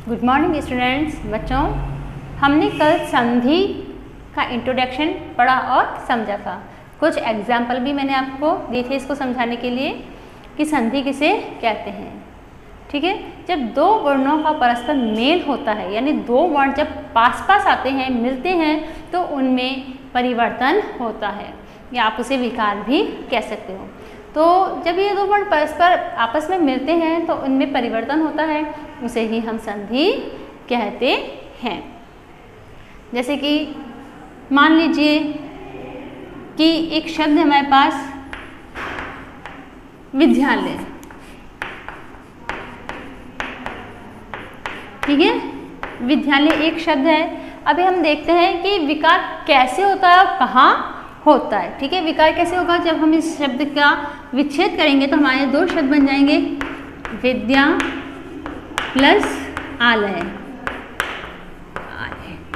Good morning students. बच्चों, हमने कल संधि का इंट्रोडक्शन पढ़ा और समझा था। कुछ एग्जाम्पल भी मैंने आपको दिए थे इसको समझाने के लिए कि संधि किसे कहते हैं। ठीक है, जब दो वर्णों का परस्पर मेल होता है, यानी दो वर्ण जब पास पास आते हैं, मिलते हैं, तो उनमें परिवर्तन होता है, या आप उसे विकार भी कह सकते हो। तो जब ये दो वर्ण परस्पर आपस में मिलते हैं तो उनमें परिवर्तन होता है, उसे ही हम संधि कहते हैं। जैसे कि मान लीजिए कि एक शब्द है हमारे पास विद्यालय, ठीक है, विद्यालय एक शब्द है। अभी हम देखते हैं कि विकार कैसे होता है और कहाँ होता है। ठीक है, विकार कैसे होगा, जब हम इस शब्द का विच्छेद करेंगे तो हमारे दो शब्द बन जाएंगे, विद्या प्लस आलय।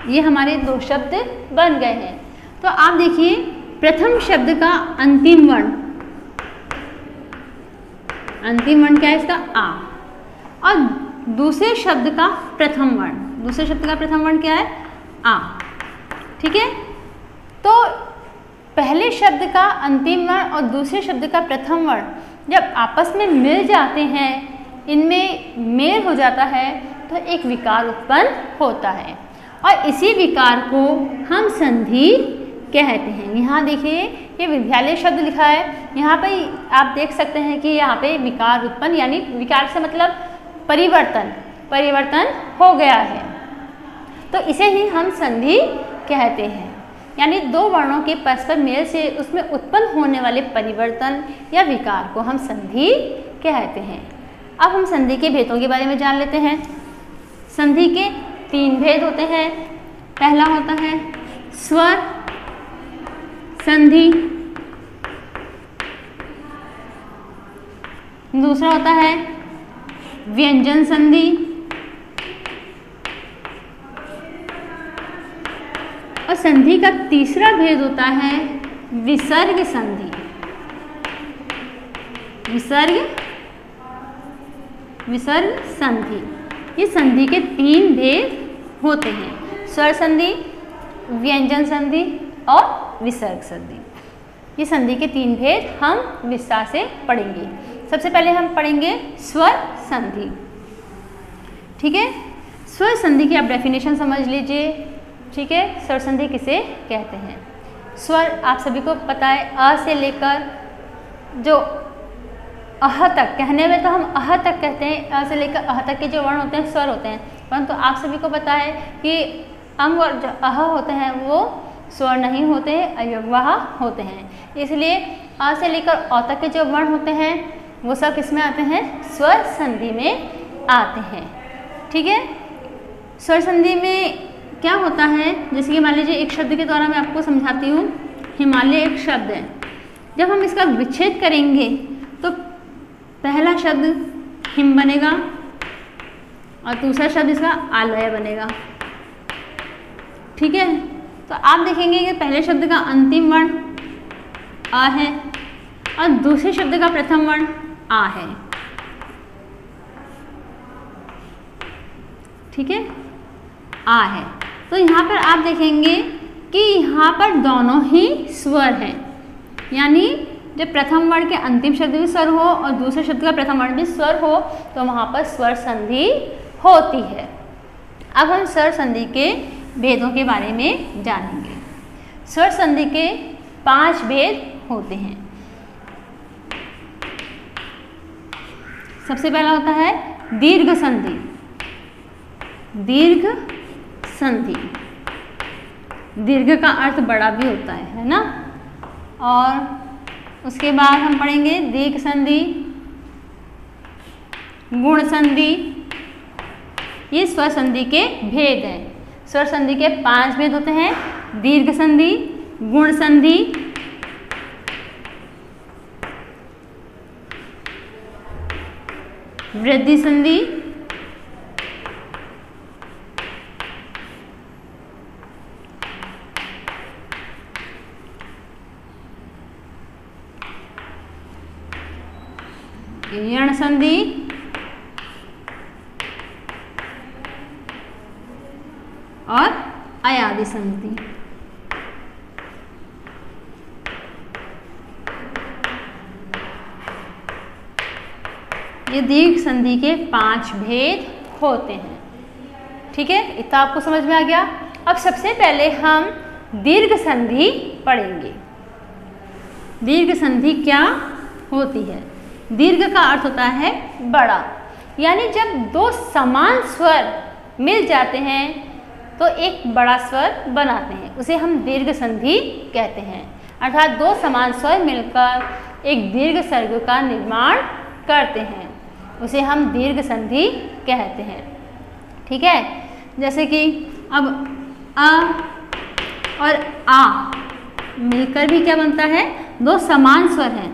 ये हमारे दो शब्द बन गए हैं। तो आप देखिए, प्रथम शब्द का अंतिम वर्ण क्या है इसका, आ, और दूसरे शब्द का प्रथम वर्ण क्या है, आ। ठीक है, तो पहले शब्द का अंतिम वर्ण और दूसरे शब्द का प्रथम वर्ण जब आपस में मिल जाते हैं, इनमें मेल हो जाता है, तो एक विकार उत्पन्न होता है और इसी विकार को हम संधि कहते हैं। यहाँ देखिए, ये विद्यालय शब्द लिखा है, यहाँ पे आप देख सकते हैं कि यहाँ पे विकार उत्पन्न, यानी विकार से मतलब परिवर्तन हो गया है, तो इसे ही हम संधि कहते हैं। यानी दो वर्णों के परस्पर मेल से उसमें उत्पन्न होने वाले परिवर्तन या विकार को हम संधि कहते हैं। अब हम संधि के भेदों के बारे में जान लेते हैं। संधि के तीन भेद होते हैं। पहला होता है स्वर संधि, दूसरा होता है व्यंजन संधि, और संधि का तीसरा भेद होता है विसर्ग संधि। विसर्ग संधि, ये संधि के तीन भेद होते हैं, स्वर संधि, व्यंजन संधि और विसर्ग संधि। ये संधि के तीन भेद हम विस्तार से पढ़ेंगे। सबसे पहले हम पढ़ेंगे स्वर संधि। ठीक है, स्वर संधि की आप डेफिनेशन समझ लीजिए। ठीक है, स्वर संधि किसे कहते हैं। स्वर आप सभी को पता है, अ से लेकर जो अह तक, कहने में तो हम अह तक कहते हैं, अ से लेकर अह तक के जो वर्ण होते हैं स्वर होते हैं, परंतु आप सभी को पता है कि अंग और जो अह होते हैं वो स्वर नहीं होते हैं, अव्यववाह होते हैं। इसलिए अ से लेकर अ तक के जो वर्ण होते हैं वो सब किस में आते हैं, स्वर संधि में आते हैं। ठीक है, स्वर संधि में क्या होता है, जैसे कि मान लीजिए एक शब्द के द्वारा मैं आपको समझाती हूँ। हिमालय एक शब्द है, जब हम इसका विच्छेद करेंगे तो पहला शब्द हिम बनेगा और दूसरा शब्द इसका आलय बनेगा। ठीक है, तो आप देखेंगे कि पहले शब्द का अंतिम वर्ण अ है और दूसरे शब्द का प्रथम वर्ण आ है। ठीक है, आ है, तो यहाँ पर आप देखेंगे कि यहाँ पर दोनों ही स्वर हैं, यानी जब प्रथम वर्ण के अंतिम शब्द भी स्वर हो और दूसरे शब्द का प्रथम वर्ण भी स्वर हो तो वहाँ पर स्वर संधि होती है। अब हम स्वर संधि के भेदों के बारे में जानेंगे। स्वर संधि के 5 भेद होते हैं। सबसे पहला होता है दीर्घ संधि। दीर्घ का अर्थ बड़ा भी होता है ना। और उसके बाद हम पढ़ेंगे दीर्घ संधि, गुण संधि। ये स्वर संधि के भेद हैं। स्वर संधि के 5 भेद होते हैं, दीर्घ संधि, गुण संधि, वृद्धि संधि, यण संधि और अयादि संधि। ये दीर्घ संधि के 5 भेद होते हैं। ठीक है, इतना आपको समझ में आ गया। अब सबसे पहले हम दीर्घ संधि पढ़ेंगे। दीर्घ संधि क्या होती है? दीर्घ का अर्थ होता है बड़ा, यानी जब दो समान स्वर मिल जाते हैं तो एक बड़ा स्वर बनाते हैं, उसे हम दीर्घ संधि कहते हैं। अर्थात दो समान स्वर मिलकर एक दीर्घ सर्ग का निर्माण करते हैं, उसे हम दीर्घ संधि कहते हैं। ठीक है, जैसे कि अब अ और आ मिलकर भी क्या बनता है? दो समान स्वर हैं।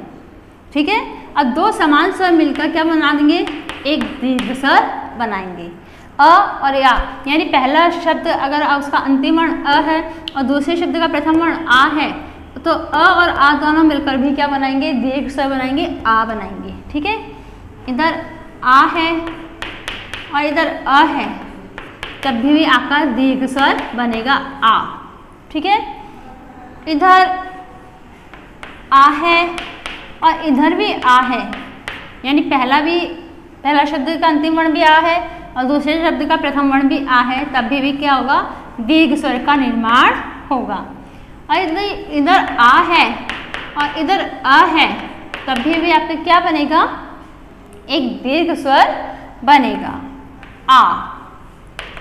ठीक है, अब दो समान स्वर मिलकर क्या बना देंगे? एक दीर्घ स्वर बनाएंगे। अ और या, यानी पहला शब्द अगर उसका अंतिम वर्ण अ है और दूसरे शब्द का प्रथम वर्ण आ है, तो अ और आ दोनों मिलकर भी क्या बनाएंगे? दीर्घ स्वर बनाएंगे, आ बनाएंगे। ठीक है, इधर आ है और इधर अ है, तब भी आकर दीर्घ स्वर बनेगा आ। ठीक है, इधर आ है और इधर भी आ है, यानी पहला शब्द का अंतिम वर्ण भी आ है और दूसरे शब्द का प्रथम वर्ण भी आ है, तब भी क्या होगा? दीर्घ स्वर का निर्माण होगा। और इधर आ है और इधर अ है, तब भी आपका क्या बनेगा? एक दीर्घ स्वर बनेगा, आ।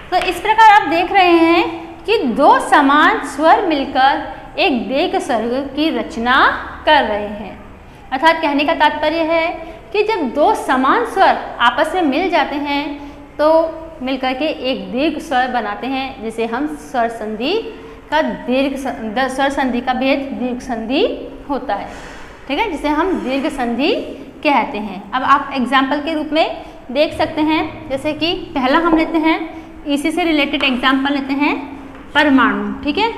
तो इस प्रकार आप देख रहे हैं कि दो समान स्वर मिलकर एक दीर्घ स्वर्ग की रचना कर रहे हैं। अर्थात कहने का तात्पर्य है कि जब दो समान स्वर आपस में मिल जाते हैं तो मिलकर के एक दीर्घ स्वर बनाते हैं, जिसे हम स्वर संधि का स्वर संधि का भेद दीर्घ संधि होता है। ठीक है, जिसे हम दीर्घ संधि कहते हैं। अब आप एग्जाम्पल के रूप में देख सकते हैं, जैसे कि पहला हम लेते हैं, इसी से रिलेटेड एग्जाम्पल लेते हैं परमाणु। ठीक है,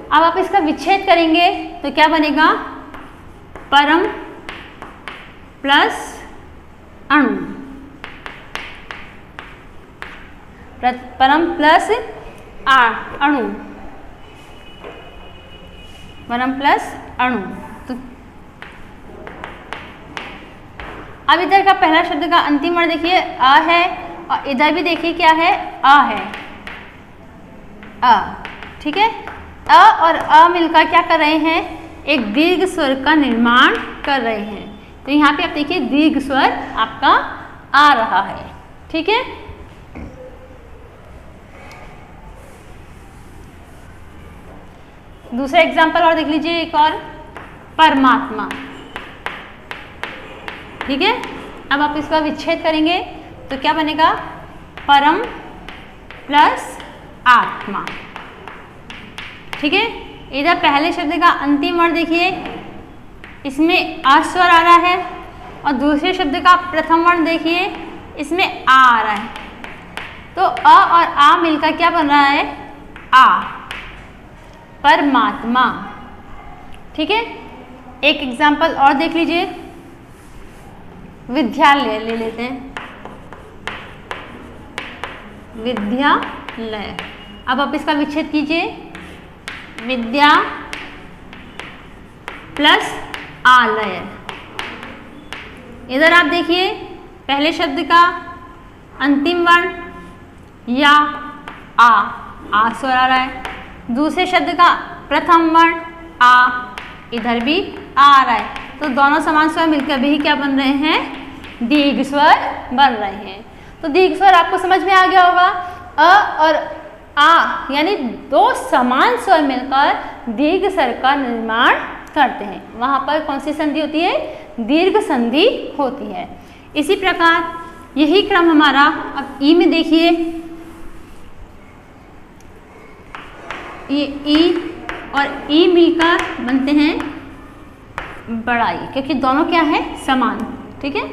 अब आप इसका विच्छेद करेंगे तो क्या बनेगा? परम प्लस अणु, परम प्लस अणु, परम प्लस अणु। तो अब इधर का पहला शब्द का अंतिम वर्ण देखिए अ है और इधर भी देखिए क्या है? अ है, अ। ठीक है, अ और अ मिलकर क्या कर रहे हैं? एक दीर्घ स्वर का निर्माण कर रहे हैं। तो यहाँ पे आप देखिए दीर्घ स्वर आपका आ रहा है। ठीक है, दूसरा एग्जाम्पल और देख लीजिए, एक और, परमात्मा। ठीक है, अब आप इसका विच्छेद करेंगे तो क्या बनेगा? परम प्लस आत्मा। ठीक है, इधर पहले शब्द का अंतिम वर्ण देखिए, इसमें आ स्वर आ रहा है और दूसरे शब्द का प्रथम वर्ण देखिए, इसमें आ रहा है। तो अ और आ मिलकर क्या बन रहा है? आ, परमात्मा। ठीक है, एक एग्जाम्पल और देख लीजिए, विद्यालय ले लेते हैं, विद्यालय। अब आप इसका विच्छेद कीजिए, विद्या प्लस आलय। इधर आप देखिए पहले शब्द का अंतिम वर्ण या आ स्वर आ रहा है, दूसरे शब्द का प्रथम वर्ण आ, इधर भी आ रहा है, तो दोनों समान स्वर मिलकर भी क्या बन रहे हैं? दीर्घ स्वर बन रहे हैं। तो दीर्घ स्वर आपको समझ में आ गया होगा। अ और आ यानी दो समान स्वर मिलकर दीर्घ स्वर का निर्माण करते हैं, वहां पर कौन सी संधि होती है? दीर्घ संधि होती है। इसी प्रकार यही क्रम हमारा अब ई में देखिए, ये ई और ई मिलकर बनते हैं बड़ा ई, क्योंकि दोनों क्या है? समान। ठीक है,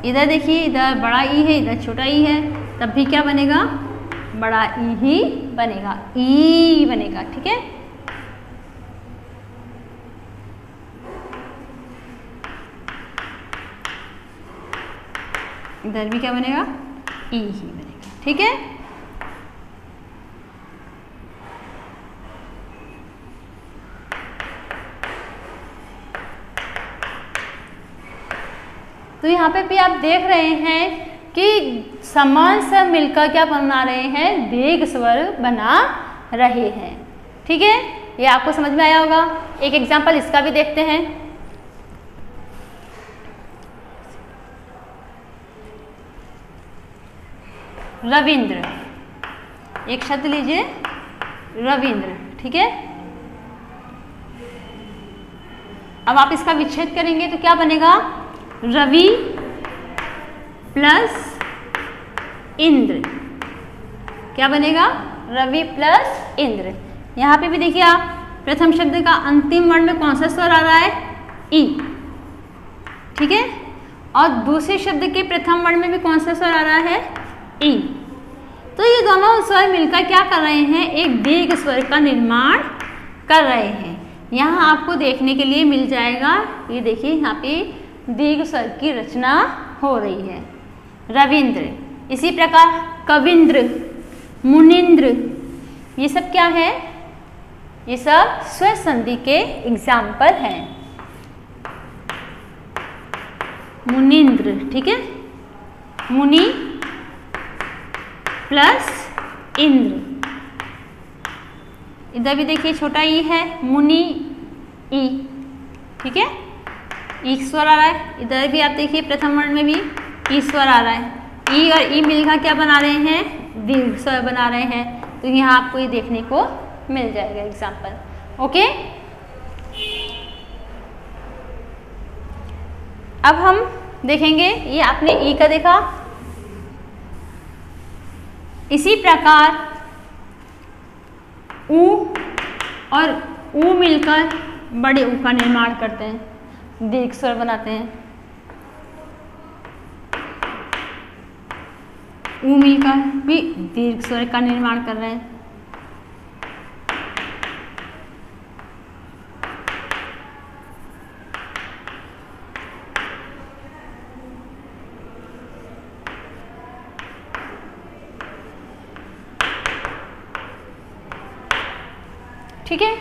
इधर देखिए, इधर बड़ा ई है, इधर छोटा ई है, तब भी क्या बनेगा? बड़ा ई ही बनेगा, ई बनेगा। ठीक है, इधर भी क्या बनेगा, ई ही बनेगा। ठीक है, तो यहाँ पे भी आप देख रहे हैं कि समान स्वर मिलकर क्या बना रहे हैं, दीर्घ स्वर बना रहे हैं। ठीक है, ये आपको समझ में आया होगा। एक एग्जाम्पल इसका भी देखते हैं। रविंद्र, एक शब्द लीजिए रविंद्र। ठीक है, अब आप इसका विच्छेद करेंगे तो क्या बनेगा, रवि प्लस इंद्र। क्या बनेगा, रवि प्लस इंद्र। यहाँ पे भी देखिए आप, प्रथम शब्द का अंतिम वर्ण में कौन सा स्वर आ रहा है, ई। ठीक है, और दूसरे शब्द के प्रथम वर्ण में भी कौन सा स्वर आ रहा है, ई। तो ये दोनों स्वर मिलकर क्या कर रहे हैं, एक दीर्घ स्वर का निर्माण कर रहे हैं। यहाँ आपको देखने के लिए मिल जाएगा, ये देखिए यहाँ पे दीर्घ स्वर की रचना हो रही है, रविंद्र। इसी प्रकार कविंद्र, मुनिंद्र, ये सब क्या है, ये सब स्वर संधि के एग्जाम्पल हैं। मुनिंद्र, ठीक है, मुनि प्लस इंद्र। इधर भी देखिए छोटा ई है, मुनि ई। ठीक है, ई स्वर आ रहा है। इधर भी आप देखिए प्रथम वर्ण में भी ई स्वर आ रहा है। ई और ई मिलकर क्या बना रहे हैं, दीर्घ स्वर बना रहे हैं। तो यहाँ आपको ये देखने को मिल जाएगा एग्जाम्पल। ओके, अब हम देखेंगे, ये आपने ई का देखा, इसी प्रकार ऊ और ऊ मिलकर बड़े ऊ का निर्माण करते हैं, दीर्घ स्वर बनाते हैं। ऊ मिलकर भी दीर्घ स्वर का निर्माण कर रहे हैं। ठीक है,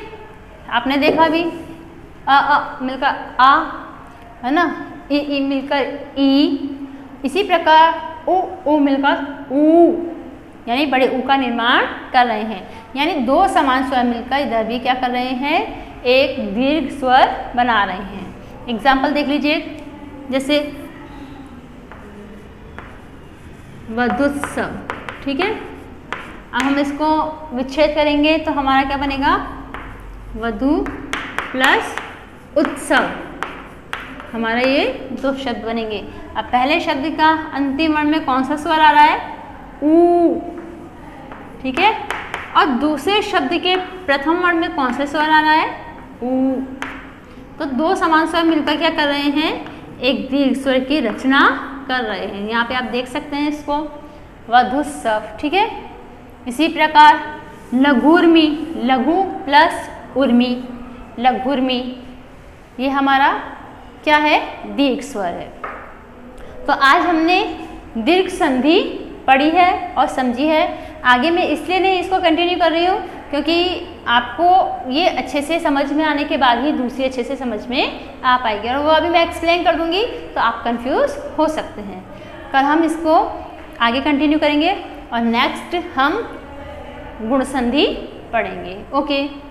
आपने देखा भी, मिलकर आ है ना, ई मिलकर ई। इसी प्रकार ओ मिलकर ऊ, यानी बड़े ऊ का निर्माण कर रहे हैं। यानी दो समान स्वर मिलकर इधर भी क्या कर रहे हैं, एक दीर्घ स्वर बना रहे हैं। एग्जाम्पल देख लीजिए, जैसे वधुत्सव। ठीक है, अब हम इसको विच्छेद करेंगे तो हमारा क्या बनेगा, वधु प्लस उत्सव। हमारा ये दो शब्द बनेंगे। अब पहले शब्द का अंतिम वर्ण में कौन सा स्वर आ रहा है, ऊ। ठीक है, और दूसरे शब्द के प्रथम वर्ण में कौन सा स्वर आ रहा है, ऊ। तो दो समान स्वर मिलकर क्या कर रहे हैं, एक दीर्घ स्वर की रचना कर रहे हैं। यहाँ पे आप देख सकते हैं इसको, वधुत्सव। ठीक है, इसी प्रकार लघुर्मी, लघु प्लस उर्मी, लघुर्मी, ये हमारा क्या है, दीर्घ स्वर है। तो आज हमने दीर्घ संधि पढ़ी है और समझी है। आगे मैं इसलिए नहीं इसको कंटिन्यू कर रही हूँ क्योंकि आपको ये अच्छे से समझ में आने के बाद ही दूसरी अच्छे से समझ में आ पाएगी, और वो अभी मैं एक्सप्लेन कर दूँगी तो आप कंफ्यूज हो सकते हैं। कल हम इसको आगे कंटिन्यू करेंगे और नेक्स्ट हम गुण संधि पढ़ेंगे। ओके।